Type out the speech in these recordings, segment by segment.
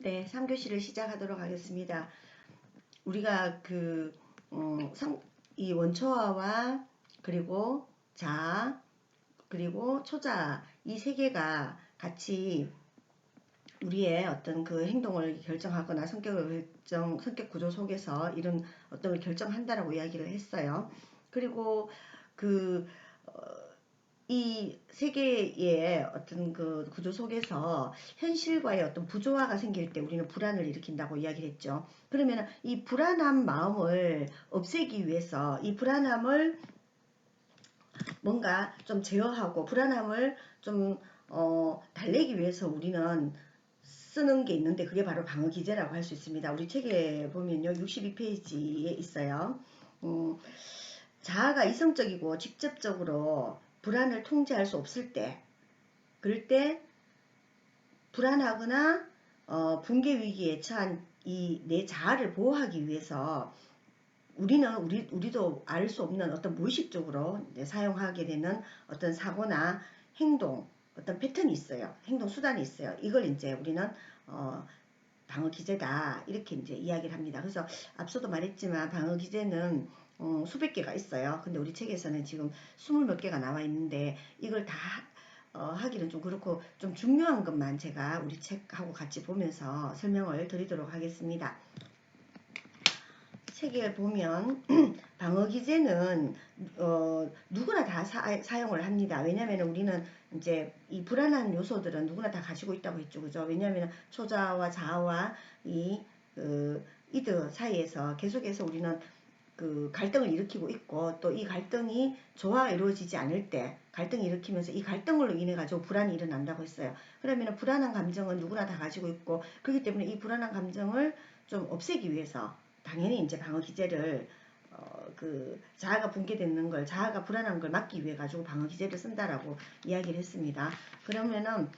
네, 3교시를 시작하도록 하겠습니다. 우리가 이 원초화와 그리고 자아 그리고 초자 이 세 개가 같이 우리의 어떤 그 행동을 결정하거나 성격 구조 속에서 이런 어떤 걸 결정한다라고 이야기를 했어요. 그리고 그 이 세계의 어떤 그 구조 속에서 현실과의 어떤 부조화가 생길 때 우리는 불안을 일으킨다고 이야기를 했죠. 그러면 이 불안한 마음을 없애기 위해서 이 불안함을 뭔가 좀 제어하고 불안함을 좀 달래기 위해서 우리는 쓰는 게 있는데 그게 바로 방어 기제라고 할 수 있습니다. 우리 책에 보면요. 62페이지에 있어요. 자아가 이성적이고 직접적으로 불안을 통제할 수 없을 때, 그럴 때 불안하거나 붕괴 위기에 처한 이 내 자아를 보호하기 위해서 우리도 알 수 없는 어떤 무의식적으로 사용하게 되는 어떤 사고나 행동, 어떤 패턴이 있어요. 행동 수단이 있어요. 이걸 이제 우리는 방어 기제다 이렇게 이제 이야기를 합니다. 그래서 앞서도 말했지만 방어 기제는 수백 개가 있어요. 근데 우리 책에서는 지금 20몇 개가 나와 있는데 이걸 다 하기는 좀 그렇고 좀 중요한 것만 제가 우리 책하고 같이 보면서 설명을 드리도록 하겠습니다. 책에 보면 방어 기제는 누구나 다 사용을 합니다. 왜냐하면 우리는 이제 이 불안한 요소들은 누구나 다 가지고 있다고 했죠, 그죠? 왜냐하면 초자와 자아와 이들 사이에서 계속해서 우리는 그 갈등을 일으키고 있고 또 이 갈등이 조화가 이루어지지 않을 때 갈등을 일으키면서 이 갈등으로 인해 가지고 불안이 일어난다고 했어요. 그러면 불안한 감정은 누구나 다 가지고 있고 그렇기 때문에 이 불안한 감정을 좀 없애기 위해서 당연히 이제 방어 기제를 그 자아가 붕괴되는 걸 자아가 불안한 걸 막기 위해 가지고 방어 기제를 쓴다라고 이야기를 했습니다. 그러면은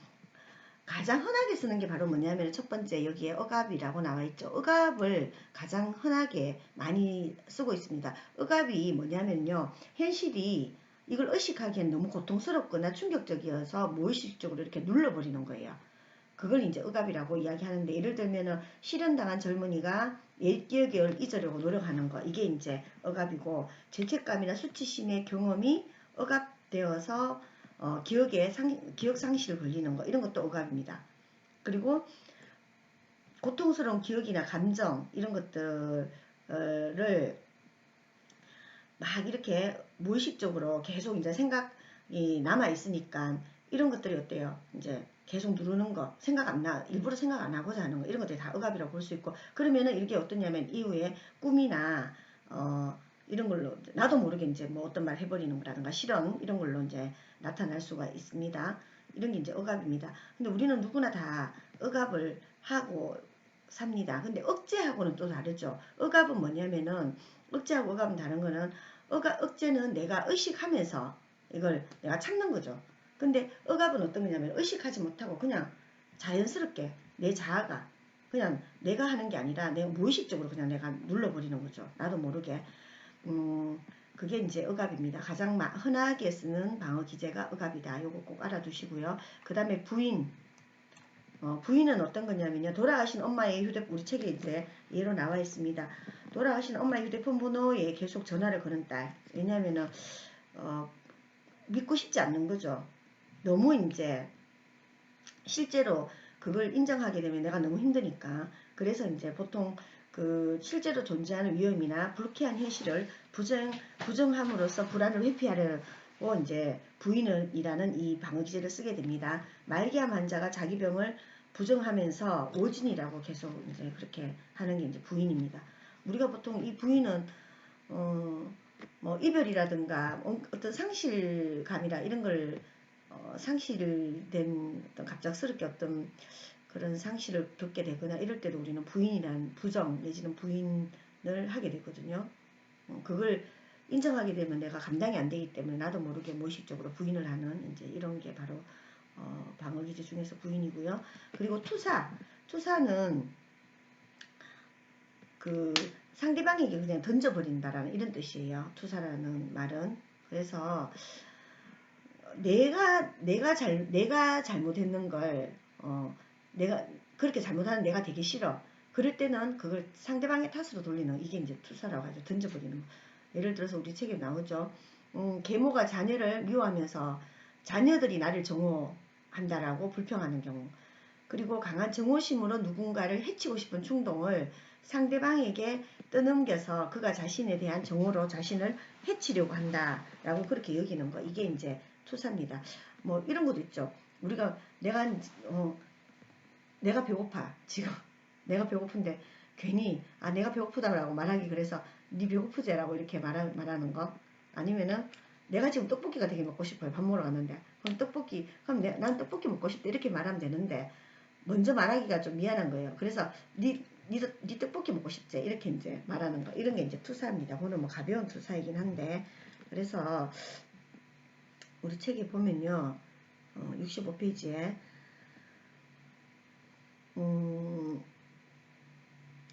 가장 흔하게 쓰는 게 바로 뭐냐면 첫 번째 여기에 억압이라고 나와 있죠. 억압을 가장 흔하게 많이 쓰고 있습니다. 억압이 뭐냐면요. 현실이 이걸 의식하기엔 너무 고통스럽거나 충격적이어서 무의식적으로 이렇게 눌러버리는 거예요. 그걸 이제 억압이라고 이야기하는데 예를 들면은 실현당한 젊은이가 옛 기억을 잊으려고 노력하는 거 이게 이제 억압이고 죄책감이나 수치심의 경험이 억압되어서 기억 상실 걸리는 거 이런 것도 억압입니다. 그리고 고통스러운 기억이나 감정 이런 것들을 막 이렇게 무의식적으로 계속 이제 생각이 남아 있으니까 이런 것들이 어때요? 이제 계속 누르는 거, 일부러 생각 안 하고자 하는 거, 이런 것들이 다 억압이라고 볼 수 있고, 그러면은 이게 어떠냐면, 이후에 꿈이나, 이런 걸로, 나도 모르게 이제 뭐 어떤 말 해버리는 거라든가, 실험, 이런 걸로 이제 나타날 수가 있습니다. 이런 게 이제 억압입니다. 근데 우리는 누구나 다 억압을 하고 삽니다. 근데 억제하고는 또 다르죠. 억압은 뭐냐면은, 억제하고 억압은 다른 거는, 억제는 내가 의식하면서 이걸 내가 참는 거죠. 근데 억압은 어떤 거냐면 의식하지 못하고 그냥 자연스럽게 내 자아가 그냥 내가 하는 게 아니라 내가 무의식적으로 그냥 내가 눌러버리는 거죠. 나도 모르게. 그게 이제 억압입니다. 가장 흔하게 쓰는 방어 기제가 억압이다. 요거 꼭 알아두시고요. 그 다음에 부인은 어떤 거냐면요. 돌아가신 엄마의 휴대폰, 우리 책에 이제 예로 나와 있습니다. 돌아가신 엄마의 휴대폰 번호에 계속 전화를 거는 딸. 왜냐면은, 믿고 싶지 않는 거죠. 너무 이제 실제로 그걸 인정하게 되면 내가 너무 힘드니까. 그래서 이제 보통 그 실제로 존재하는 위험이나 불쾌한 현실을 부정함으로써 불안을 회피하려고 이제 부인이라는 이 방어기제를 쓰게 됩니다. 말기암 환자가 자기 병을 부정하면서 오진이라고 계속 이제 그렇게 하는 게 이제 부인입니다. 우리가 보통 이 부인은 뭐 이별이라든가 어떤 상실감이라 이런 걸 상실된 어떤 갑작스럽게 어떤 그런 상실을 겪게 되거나 이럴 때도 우리는 부인이란 부정 내지는 부인을 하게 되거든요. 그걸 인정하게 되면 내가 감당이 안 되기 때문에 나도 모르게 무의식적으로 부인을 하는 이제 이런 게 바로 방어기제 중에서 부인이고요. 그리고 투사는 그 상대방에게 그냥 던져버린다라는 이런 뜻이에요. 투사라는 말은. 그래서 내가 잘못했는 걸 내가 그렇게 잘못하는 내가 되게 싫어. 그럴 때는 그걸 상대방의 탓으로 돌리는 이게 이제 투사라고 하죠. 던져버리는 거. 예를 들어서 우리 책에 나오죠. 계모가 자녀를 미워하면서 자녀들이 나를 정오한다라고 불평하는 경우. 그리고 강한 정오심으로 누군가를 해치고 싶은 충동을 상대방에게 떠넘겨서 그가 자신에 대한 정오로 자신을 해치려고 한다라고 그렇게 여기는 거. 이게 이제 투사입니다. 뭐 이런 것도 있죠. 우리가 내가 배고파. 지금 내가 배고픈데 괜히 내가 배고프다라고 말하기 그래서 네 배고프제라고 이렇게 말하는 거. 아니면은 내가 지금 떡볶이가 되게 먹고 싶어요. 밥 먹으러 갔는데 그럼 떡볶이 그럼 난 떡볶이 먹고 싶다 이렇게 말하면 되는데 먼저 말하기가 좀 미안한 거예요. 그래서 네 떡볶이 먹고 싶지 이렇게 이제 말하는 거. 이런 게 이제 투사입니다. 그거는 뭐 가벼운 투사이긴 한데 그래서 우리 책에 보면요. 65페이지에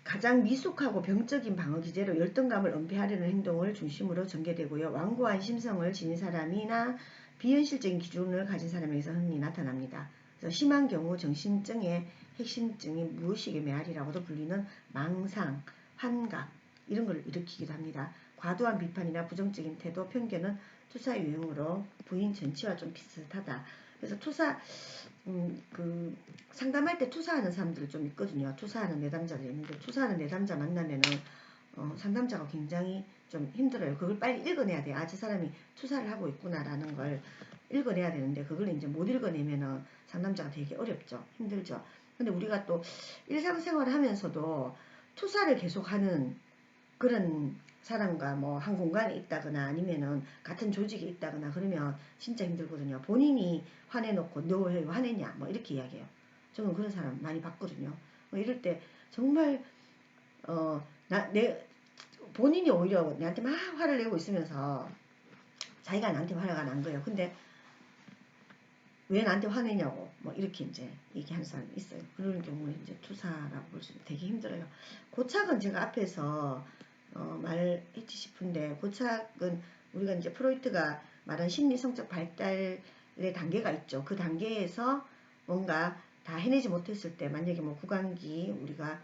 가장 미숙하고 병적인 방어 기제로 열등감을 은폐하려는 행동을 중심으로 전개되고요. 완고한 심성을 지닌 사람이나 비현실적인 기준을 가진 사람에게서 흔히 나타납니다. 그래서 심한 경우 정신증의 핵심증이 무의식의 메아리라고도 불리는 망상, 환각 이런 걸 일으키기도 합니다. 과도한 비판이나 부정적인 태도, 편견은 투사 유형으로 부인 전치와 좀 비슷하다. 그래서 투사 상담할 때 투사하는 사람들 좀 있거든요. 투사하는 내담자들이 있는데 투사하는 내담자 만나면은 상담자가 굉장히 좀 힘들어요. 그걸 빨리 읽어내야 돼요. 저 사람이 투사를 하고 있구나라는 걸 읽어내야 되는데 그걸 이제 못 읽어내면은 상담자가 되게 어렵죠. 힘들죠. 근데 우리가 또 일상생활을 하면서도 투사를 계속하는 그런 사람과 뭐 한 공간에 있다거나 아니면은 같은 조직에 있다거나 그러면 진짜 힘들거든요. 본인이 화내놓고 너 왜 화내냐 뭐 이렇게 이야기해요. 저는 그런 사람 많이 봤거든요. 이럴 때 정말 본인이 오히려 내한테 막 화를 내고 있으면서 자기가 나한테 화가 난 거예요. 근데 왜 나한테 화내냐고 뭐 이렇게 이제 얘기하는 사람이 있어요. 그런 경우는 이제 투사라고 볼 수 되게 힘들어요. 고착은 제가 앞에서 말했지 싶은데 고착은 우리가 이제 프로이트가 말한 심리 성적 발달의 단계가 있죠. 그 단계에서 뭔가 다 해내지 못했을 때 만약에 뭐 구강기 우리가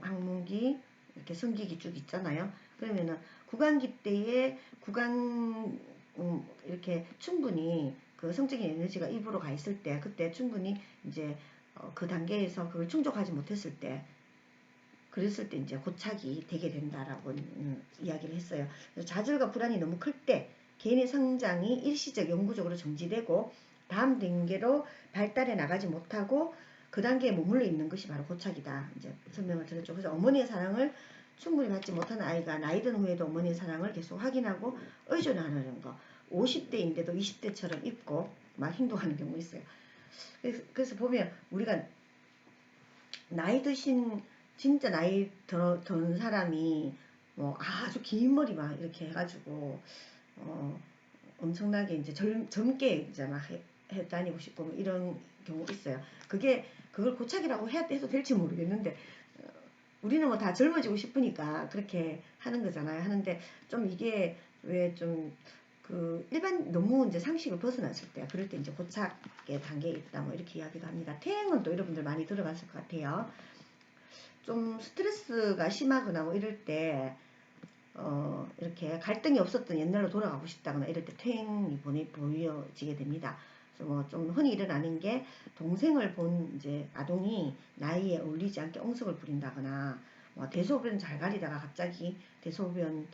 학문기 이렇게 성기기 쭉 있잖아요. 그러면은 구강기 때에 이렇게 충분히 그 성적인 에너지가 입으로 가 있을 때 그때 충분히 이제 그 단계에서 그걸 충족하지 못했을 때 그랬을 때 이제 고착이 되게 된다라고 이야기를 했어요. 좌절과 불안이 너무 클 때 개인의 성장이 일시적 영구적으로 정지되고 다음 단계로 발달해 나가지 못하고 그 단계에 머물러 있는 것이 바로 고착이다. 이제 설명을 드렸죠. 그래서 어머니의 사랑을 충분히 받지 못한 아이가 나이 든 후에도 어머니의 사랑을 계속 확인하고 의존하는 거. 50대인데도 20대처럼 입고 막 행동하는 경우 있어요. 그래서 보면 우리가 나이 드신 진짜 나이 든 사람이 뭐 아주 긴 머리 막 이렇게 해가지고 엄청나게 이제 젊게 이제 막 해 다니고 싶고 뭐 이런 경우 있어요. 그걸 고착이라고 해도 될지 모르겠는데 우리는 뭐 다 젊어지고 싶으니까 그렇게 하는 거잖아요. 하는데 좀 이게 왜 좀 일반 너무 이제 상식을 벗어났을 때 그럴 때 이제 고착의 단계에 있다 뭐 이렇게 이야기도 합니다. 퇴행은 또 여러분들 많이 들어봤을 것 같아요. 좀 스트레스가 심하거나 뭐 이럴 때 이렇게 갈등이 없었던 옛날로 돌아가고 싶다거나 이럴 때 퇴행이 보여지게 됩니다. 그래서 뭐 좀 흔히 일어나는 게 동생을 본 이제 아동이 나이에 어울리지 않게 엉석을 부린다거나 뭐 대소변 잘 가리다가 갑자기 대소변을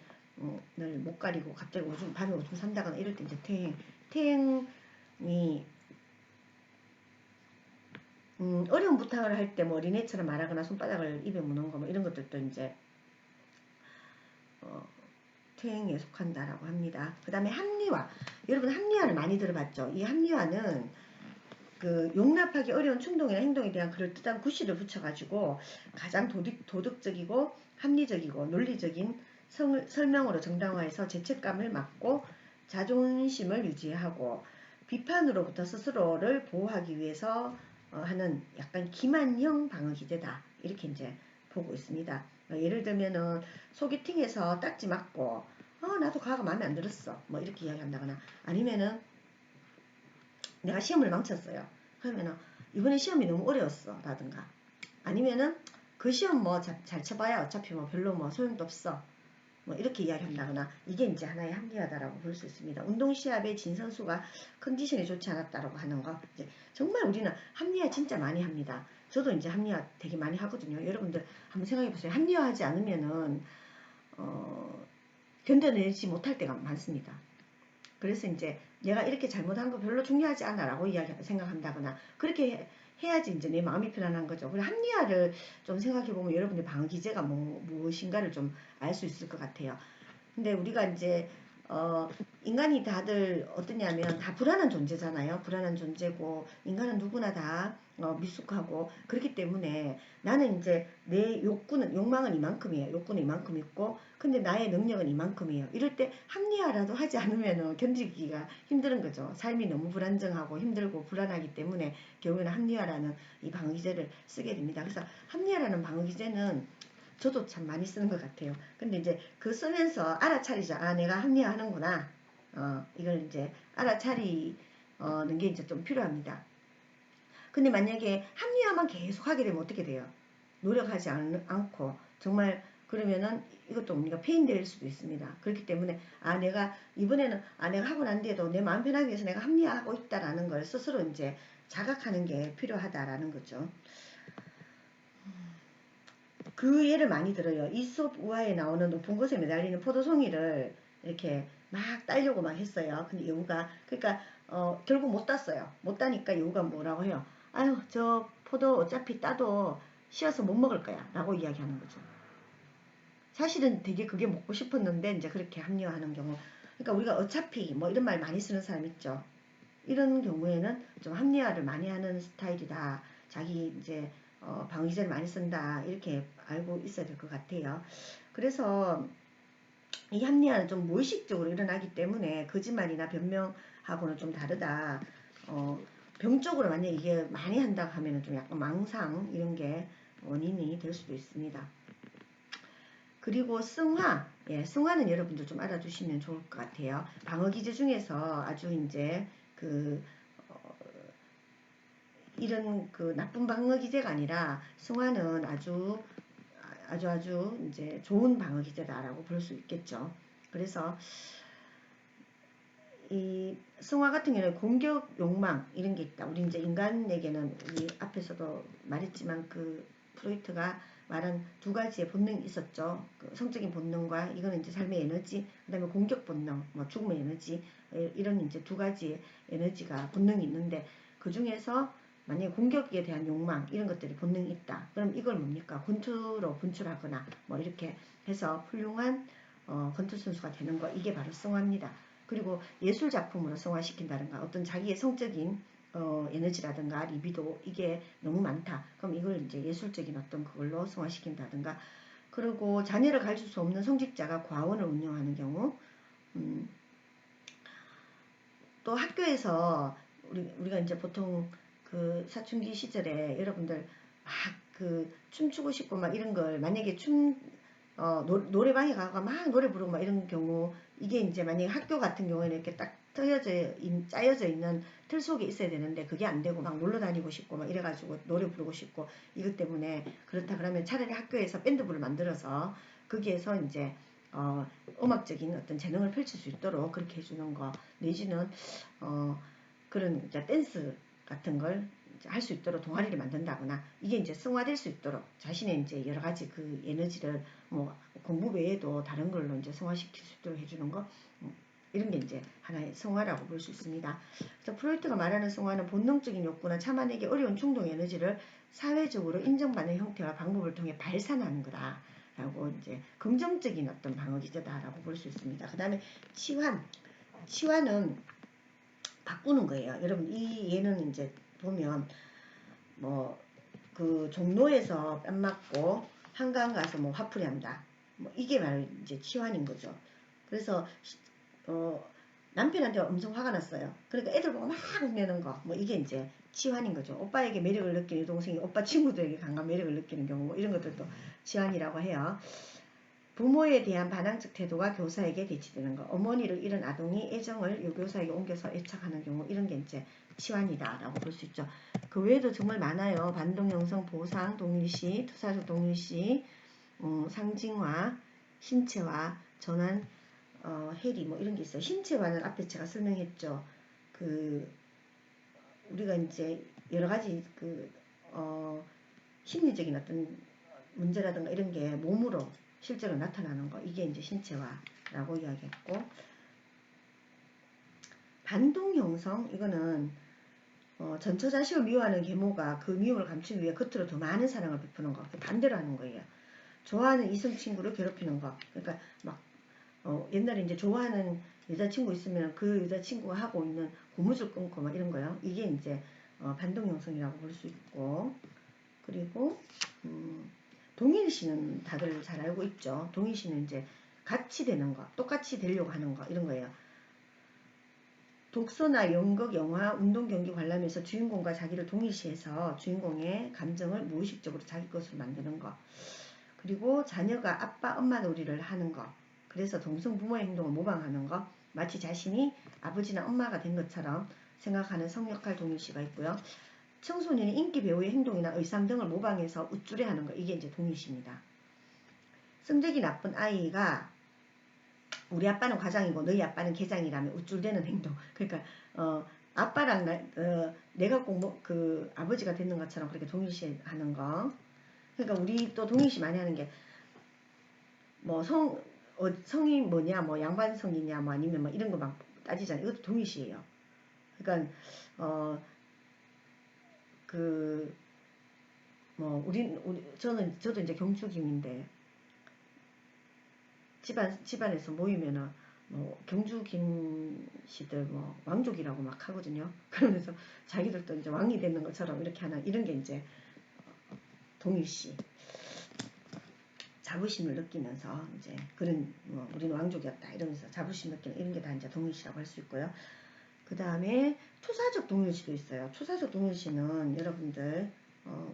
못 가리고 갑자기 밤에 오줌 산다거나 이럴 때 이제 퇴행이 어려운 부탁을 할 때 뭐 어린애처럼 말하거나 손바닥을 입에 무는 거 뭐 이런 것들도 이제 퇴행에 속한다라고 합니다. 그 다음에 합리화. 여러분 합리화를 많이 들어봤죠? 이 합리화는 용납하기 어려운 충동이나 행동에 대한 그럴듯한 구실을 붙여가지고 가장 도덕적이고 합리적이고 논리적인 설명으로 정당화해서 죄책감을 막고 자존심을 유지하고 비판으로부터 스스로를 보호하기 위해서 하는 약간 기만형 방어 기제다. 이렇게 이제 보고 있습니다. 예를 들면은 소개팅에서 딱지 맞고 나도 가가 마음에 안 들었어. 뭐 이렇게 이야기한다거나 아니면은 내가 시험을 망쳤어요. 그러면은 이번에 시험이 너무 어려웠어. 라든가 아니면은 그 시험 뭐 잘 쳐봐야 어차피 뭐 별로 뭐 소용도 없어. 뭐 이렇게 이야기한다거나 이게 이제 하나의 합리화다라고 볼 수 있습니다. 운동 시합에 진 선수가 컨디션이 좋지 않았다라고 하는 거 이제 정말 우리는 합리화 진짜 많이 합니다. 저도 이제 합리화 되게 많이 하거든요. 여러분들 한번 생각해 보세요. 합리화하지 않으면은 견뎌내지 못할 때가 많습니다. 그래서 이제 내가 이렇게 잘못한 거 별로 중요하지 않아라고 생각한다거나 그렇게 해야지 이제 내 마음이 편안한 거죠. 그리고 합리화를 좀 생각해 보면 여러분들 방어 기제가 무엇인가를 좀 알 수 있을 것 같아요. 근데 우리가 이제 인간이 다들 어떠냐면 다 불안한 존재잖아요. 불안한 존재고 인간은 누구나 다 미숙하고 그렇기 때문에 나는 이제 내 욕망은 이만큼이에요. 욕구는 이만큼 있고 근데 나의 능력은 이만큼이에요. 이럴 때 합리화라도 하지 않으면 견디기가 힘든 거죠. 삶이 너무 불안정하고 힘들고 불안하기 때문에 결국에는 합리화라는 이 방어기제를 쓰게 됩니다. 그래서 합리화라는 방어기제는 저도 참 많이 쓰는 것 같아요. 근데 이제 그 쓰면서 알아차리죠. 아, 내가 합리화하는구나. 이걸 이제 알아차리는 게 이제 좀 필요합니다. 근데 만약에 합리화만 계속 하게 되면 어떻게 돼요? 노력하지 않고 정말 그러면은 이것도 우리가 페인될 수도 있습니다. 그렇기 때문에 내가 이번에는 내가 하고 난 뒤에도 내 마음 편하기 위해서 내가 합리화하고 있다라는 걸 스스로 이제 자각하는 게 필요하다라는 거죠. 그 예를 많이 들어요. 이솝 우화에 나오는 높은 곳에 매달리는 포도송이를 이렇게 막 따려고 막 했어요. 근데 여우가 그러니까 결국 못 땄어요. 못 따니까 여우가 뭐라고 해요. 아유 저 포도 어차피 따도 씌어서 못 먹을 거야 라고 이야기하는 거죠. 사실은 되게 그게 먹고 싶었는데 이제 그렇게 합리화하는 경우 그러니까 우리가 어차피 뭐 이런 말 많이 쓰는 사람 있죠. 이런 경우에는 좀 합리화를 많이 하는 스타일이다. 자기 이제 방어기제를 많이 쓴다. 이렇게 알고 있어야 될 것 같아요. 그래서 이 합리화는 좀 무의식적으로 일어나기 때문에 거짓말이나 변명하고는 좀 다르다. 병적으로 만약 이게 많이 한다고 하면 좀 약간 망상 이런 게 원인이 될 수도 있습니다. 그리고 승화, 승화는 여러분들 좀 알아두시면 좋을 것 같아요. 방어기제 중에서 아주 이제 이런 나쁜 방어 기제가 아니라 승화는 아주 이제 좋은 방어 기제다라고 볼 수 있겠죠. 그래서 이 승화 같은 경우는 공격 욕망 이런 게 있다. 우리 이제 인간에게는 우리 앞에서도 말했지만 그 프로이트가 말한 두 가지의 본능이 있었죠. 그 성적인 본능과 이거는 이제 삶의 에너지, 그다음에 공격 본능, 뭐 죽음의 에너지 이런 이제 두 가지의 에너지가 본능이 있는데 그 중에서 만약에 공격에 대한 욕망 이런 것들이 본능이 있다. 그럼 이걸 뭡니까? 권투로 분출하거나 뭐 이렇게 해서 훌륭한 권투 선수가 되는 거 이게 바로 승화입니다. 그리고 예술 작품으로 승화시킨다든가 어떤 자기의 성적인 에너지라든가 리비도 이게 너무 많다. 그럼 이걸 이제 예술적인 어떤 그걸로 승화시킨다든가 그리고 자녀를 가질 수 없는 성직자가 과원을 운영하는 경우 또 학교에서 우리가 이제 보통 그 사춘기 시절에 여러분들 막 그 춤추고 싶고 막 이런 걸 만약에 노래방에 가서 막 노래 부르고 막 이런 경우 이게 이제 만약에 학교 같은 경우에는 이렇게 딱 짜여져 있는 틀 속에 있어야 되는데 그게 안 되고 막 놀러 다니고 싶고 막 이래가지고 노래 부르고 싶고 이것 때문에 그렇다 그러면 차라리 학교에서 밴드부를 만들어서 거기에서 이제 음악적인 어떤 재능을 펼칠 수 있도록 그렇게 해주는 거 내지는 그런 이제 댄스 같은 걸 할 수 있도록 동아리를 만든다거나 이게 이제 승화될 수 있도록 자신의 이제 여러 가지 그 에너지를 뭐 공부 외에도 다른 걸로 이제 승화시킬 수 있도록 해주는 거 이런 게 이제 하나의 승화라고 볼 수 있습니다. 그래서 프로이트가 말하는 승화는 본능적인 욕구나 참아내기 어려운 충동 에너지를 사회적으로 인정받는 형태와 방법을 통해 발산하는 거다. 라고 이제 긍정적인 어떤 방어 기제다라고 볼 수 있습니다. 그 다음에 치환은 바꾸는 거예요. 여러분 이 얘는 이제 보면 뭐 그 종로에서 뺨 맞고 한강 가서 뭐 화풀이 한다. 뭐 이게 바로 이제 치환인 거죠. 그래서 남편한테 엄청 화가 났어요. 그러니까 애들 보고 막 혼내는 거. 뭐 이게 이제 치환인 거죠. 오빠에게 매력을 느끼는 동생이 오빠 친구들에게 강한 매력을 느끼는 경우 뭐 이런 것들도 치환이라고 해요. 부모에 대한 반항적 태도가 교사에게 대치되는 것. 어머니를 잃은 아동이 애정을 요교사에게 옮겨서 애착하는 경우 이런 게 이제 치환이다라고 볼 수 있죠. 그 외에도 정말 많아요. 반동형성, 보상, 동일시, 투사적 동일시, 상징화, 신체화, 전환, 해리 뭐 이런 게 있어요. 신체화는 앞에 제가 설명했죠. 그 우리가 이제 여러 가지 심리적인 어떤 문제라든가 이런 게 몸으로 실제로 나타나는 거, 이게 이제 신체화라고 이야기했고, 반동 형성, 이거는 전처 자식을 미워하는 계모가 그 미움을 감추기 위해 겉으로 더 많은 사랑을 베푸는 거, 반대로 하는 거예요. 좋아하는 이성 친구를 괴롭히는 거, 그러니까 막 옛날에 이제 좋아하는 여자친구 있으면 그 여자친구가 하고 있는 고무줄 끊고 막 이런 거요. 이게 이제 반동 형성이라고 볼 수 있고, 그리고 동일시는 다들 잘 알고 있죠. 동일시는 이제 같이 되는 거, 똑같이 되려고 하는 거, 이런 거예요. 독서나 연극, 영화, 운동, 경기 관람에서 주인공과 자기를 동일시해서 주인공의 감정을 무의식적으로 자기 것으로 만드는 거. 그리고 자녀가 아빠, 엄마 놀이를 하는 거. 그래서 동성 부모의 행동을 모방하는 거. 마치 자신이 아버지나 엄마가 된 것처럼 생각하는 성역할 동일시가 있고요. 청소년이 인기 배우의 행동이나 의상 등을 모방해서 우쭐해하는 거. 이게 이제 동일시입니다. 성적이 나쁜 아이가 우리 아빠는 과장이고 너희 아빠는 계장이라면 우쭐대는 행동. 그러니까 아빠랑 내가 꼭 그 아버지가 되는 것처럼 그렇게 동일시하는 거. 그러니까 우리 또 동일시 많이 하는 게 뭐 성이 뭐냐, 뭐 양반성이냐, 뭐 아니면 뭐 이런 거 막 따지잖아요. 이것도 동일시예요. 그러니까 뭐 저도 이제 경주김인데 집안에서 모이면은 뭐 경주김 씨들 뭐 왕족이라고 막 하거든요. 그러면서 자기들도 이제 왕이 되는 것처럼 이렇게 하는 이런 게 이제 동일시. 자부심을 느끼면서 이제 그런 뭐 우리는 왕족이었다 이러면서 자부심 느끼는 이런 게 다 이제 동일시라고 할 수 있고요. 그 다음에 투사적 동일시도 있어요. 투사적 동일시는 여러분들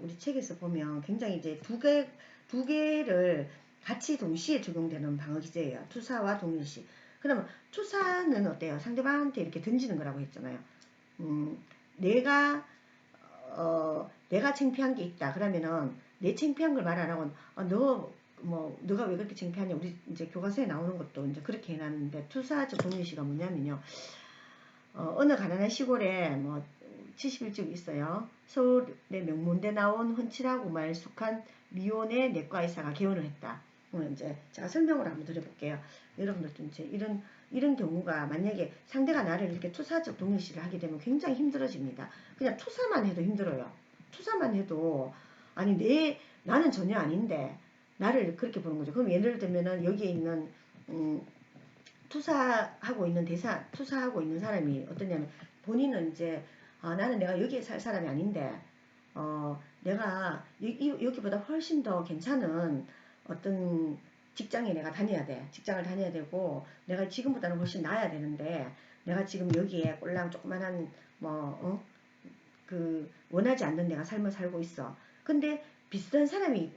우리 책에서 보면 굉장히 이제 두 개를 같이 동시에 적용되는 방어 기제예요. 투사와 동일시. 그러면 투사는 어때요? 상대방한테 이렇게 던지는 거라고 했잖아요. 내가 창피한 게 있다. 그러면은 내 창피한 걸 말 안 하고 너가 왜 그렇게 창피하냐. 우리 이제 교과서에 나오는 것도 이제 그렇게 해놨는데 투사적 동일시가 뭐냐면요. 어느 가난한 시골에 뭐 71쪽 있어요. 서울의 명문대 나온 훤칠하고 말쑥한 미혼의 내과 의사가 개원을 했다. 이제 제가 설명을 한번 드려볼게요. 여러분들도 이제 이런 경우가 만약에 상대가 나를 이렇게 투사적 동일시를 하게 되면 굉장히 힘들어집니다. 그냥 투사만 해도 힘들어요. 투사만 해도 아니 나는 전혀 아닌데 나를 그렇게 보는 거죠. 그럼 예를 들면은 여기에 있는 투사하고 있는 사람이 어떠냐면 본인은 이제 나는 내가 여기에 살 사람이 아닌데 내가 여기보다 훨씬 더 괜찮은 어떤 직장에 내가 다녀야 돼. 직장을 다녀야 되고 내가 지금보다는 훨씬 나아야 되는데 내가 지금 여기에 꼴랑 조그만한 원하지 않는 내가 삶을 살고 있어. 근데 비슷한 사람이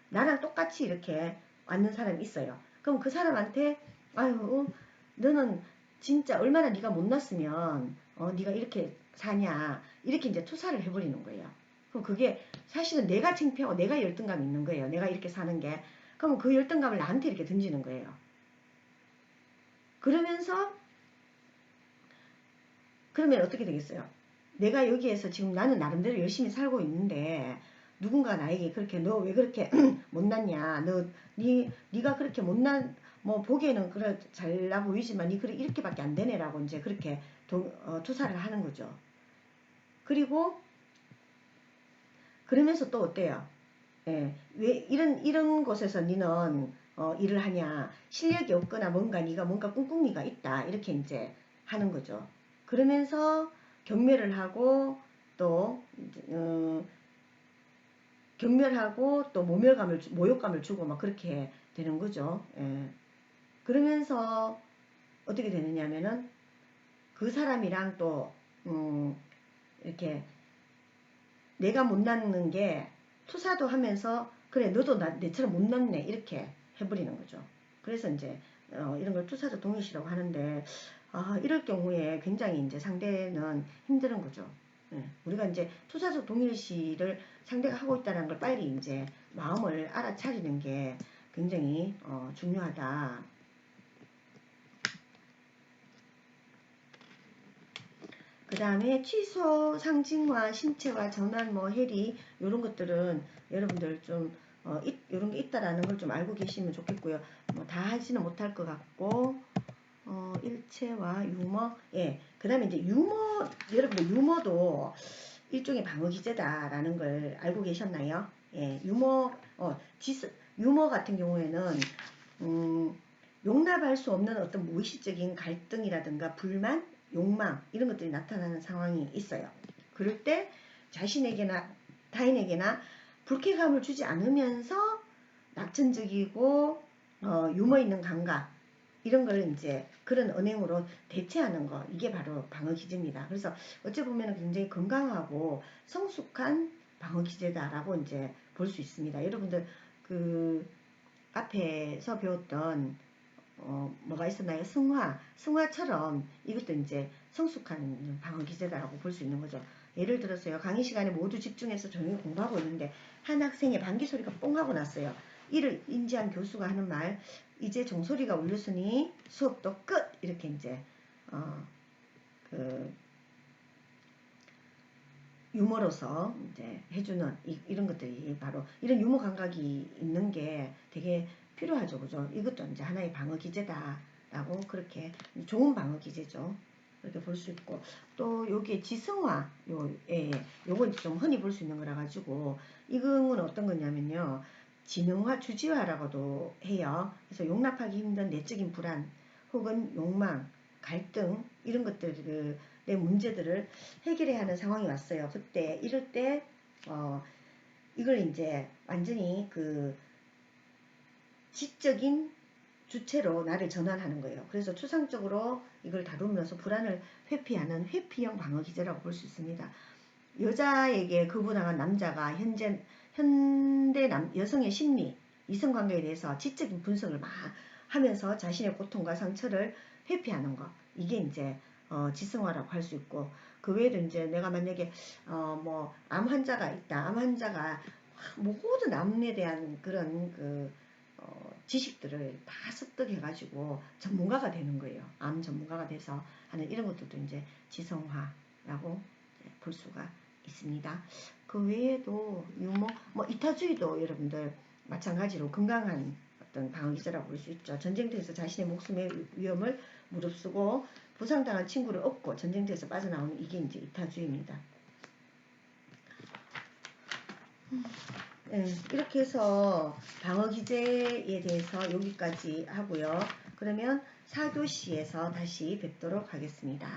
나랑 똑같이 이렇게 왔는 사람이 있어요. 그럼 그 사람한테 아유 너는 진짜 얼마나 네가 못났으면 네가 이렇게 사냐 이렇게 이제 투사를 해버리는 거예요. 그럼 그게 사실은 내가 창피하고 내가 열등감이 있는 거예요. 내가 이렇게 사는 게. 그럼 그 열등감을 나한테 이렇게 던지는 거예요. 그러면 어떻게 되겠어요? 내가 여기에서 지금 나는 나름대로 열심히 살고 있는데 누군가 나에게 그렇게 너 왜 그렇게 못났냐 네가 그렇게 못난 뭐 보기에는 그래 잘나 보이지만 니 그래 이렇게밖에 안 되네라고 이제 그렇게 투사를 하는 거죠. 그리고 그러면서 또 어때요? 예, 왜 이런 곳에서 니는 일을 하냐 실력이 없거나 뭔가 꿍꿍이가 있다 이렇게 이제 하는 거죠. 그러면서 경멸을 하고 또 모욕감을 주고 막 그렇게 되는 거죠. 예. 그러면서 어떻게 되느냐면은 그 사람이랑 또 이렇게 내가 못났는 게 투사도 하면서 그래 너도 내처럼 못났네 이렇게 해버리는 거죠. 그래서 이제 이런 걸 투사적 동일시라고 하는데 이럴 경우에 굉장히 이제 상대는 힘든 거죠. 우리가 이제 투사적 동일시를 상대가 하고 있다는 걸 빨리 이제 마음을 알아차리는 게 굉장히 중요하다. 그 다음에 취소, 상징화, 신체화, 전환, 뭐 해리 이런 것들은 여러분들 좀 이런 게 있다라는 걸 좀 알고 계시면 좋겠고요. 뭐 다 하지는 못할 것 같고 일체화, 유머, 예. 그 다음에 이제 유머, 여러분들 유머도 일종의 방어 기제다라는 걸 알고 계셨나요? 예, 유머 같은 경우에는 용납할 수 없는 어떤 무의식적인 갈등이라든가 불만, 욕망 이런 것들이 나타나는 상황이 있어요. 그럴 때 자신에게나 타인에게나 불쾌감을 주지 않으면서 낙천적이고 유머 있는 감각 이런 걸 이제 그런 언행으로 대체하는 거 이게 바로 방어 기제입니다. 그래서 어찌 보면 굉장히 건강하고 성숙한 방어 기제다라고 이제 볼 수 있습니다. 여러분들 그 앞에서 배웠던 뭐가 있었나요? 승화처럼 이것도 이제 성숙한 방어 기제다라고 볼 수 있는 거죠. 예를 들어서요. 강의 시간에 모두 집중해서 조용히 공부하고 있는데 한 학생의 방귀 소리가 뽕 하고 났어요. 이를 인지한 교수가 하는 말, 이제 종소리가 울렸으니 수업도 끝! 이렇게 이제 그 유머로서 이제 해주는 이런 것들이 바로 이런 유머 감각이 있는 게 되게 필요하죠. 그죠? 이것도 이제 하나의 방어 기제다라고 그렇게 좋은 방어 기제죠. 그렇게 볼 수 있고 또 여기에 지성화 요건 좀 흔히 볼 수 있는 거라 가지고 이건 어떤 거냐면요. 지능화, 주지화라고도 해요. 그래서 용납하기 힘든 내적인 불안 혹은 욕망, 갈등 이런 것들을 내 문제들을 해결해야 하는 상황이 왔어요. 그때 이럴 때 이걸 이제 완전히 그 지적인 주체로 나를 전환하는 거예요. 그래서 추상적으로 이걸 다루면서 불안을 회피하는 회피형 방어 기제라고 볼 수 있습니다. 여자에게 거부당한 남자가 현대 여성의 심리, 이성관계에 대해서 지적인 분석을 막 하면서 자신의 고통과 상처를 회피하는 거. 이게 이제 지성화라고 할 수 있고 그 외에도 이제 내가 만약에 뭐 암 환자가 있다. 암 환자가 모든 암에 대한 그런 그 지식들을 다 습득해가지고 전문가가 되는 거예요. 암 전문가가 돼서 하는 이런 것들도 이제 지성화라고 볼 수가 있습니다. 그 외에도 유머, 뭐 이타주의도 여러분들 마찬가지로 건강한 어떤 방어기제라고 볼 수 있죠. 전쟁터에서 자신의 목숨의 위험을 무릅쓰고 부상당한 친구를 업고 전쟁터에서 빠져나오는 이게 이제 이타주의입니다. 네, 이렇게 해서 방어기제에 대해서 여기까지 하고요. 그러면 4교시에서 다시 뵙도록 하겠습니다.